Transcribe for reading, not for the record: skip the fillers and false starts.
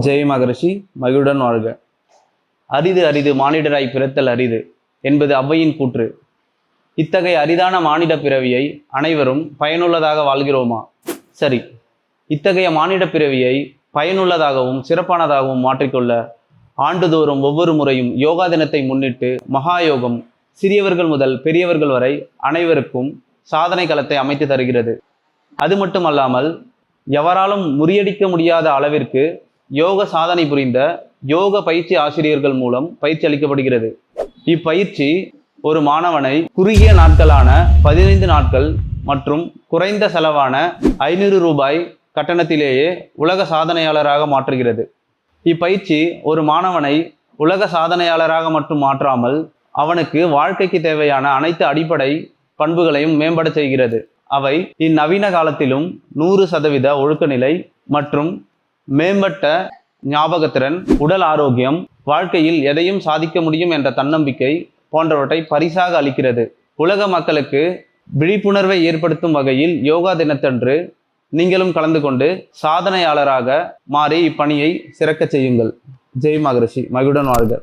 ஜெய் மகரிஷி மகிழுடன் வாழ்க. அரிது அரிது மானிடராய் பிறத்தல் அரிது என்பது ஔவையின் கூற்று. இத்தகைய அரிதான மானிட பிறவியை அனைவரும் பயனுள்ளதாக வாழ்கிறோமா? சரி, இத்தகைய மானிட பிறவியை பயனுள்ளதாகவும் சிறப்பானதாகவும் மாற்றிக்கொள்ள ஆண்டுதோறும் ஒவ்வொரு முறையும் யோகா தினத்தை முன்னிட்டு மகாயோகம் சிறியவர்கள் முதல் பெரியவர்கள் வரை அனைவருக்கும் சாதனை களத்தை அமைத்து தருகிறது. அது மட்டுமல்லாமல் எவராலும் முறியடிக்க முடியாத அளவிற்கு யோக சாதனை புரிந்த யோக பயிற்சி ஆசிரியர்கள் மூலம் பயிற்சி அளிக்கப்படுகிறது. இப்பயிற்சி ஒரு மாணவனை குறுகிய நாட்களான 15 நாட்கள் மற்றும் குறைந்த செலவான 500 ரூபாய் கட்டணத்திலேயே உலக சாதனையாளராக மாற்றுகிறது. இப்பயிற்சி ஒரு மாணவனை உலக சாதனையாளராக மட்டும் மாற்றாமல் அவனுக்கு வாழ்க்கைக்கு தேவையான அனைத்து அடிப்படை பண்புகளையும் மேம்பட செய்கிறது. அவை இந்நவீன காலத்திலும் 100% ஒழுக்கநிலை மற்றும் மேம்பட்ட ஞாபகத்திறன், உடல் ஆரோக்கியம், வாழ்க்கையில் எதையும் சாதிக்க முடியும் என்ற தன்னம்பிக்கை போன்றவற்றை பரிசாக அளிக்கிறது. உலக மக்களுக்கு விழிப்புணர்வை ஏற்படுத்தும் வகையில் யோகா தினத்தன்று நீங்களும் கலந்து கொண்டு சாதனையாளராக மாறி இப்பணியை சிறக்க செய்யுங்கள். ஜெய் மகரிஷி மகிழுடன் வாழ்க.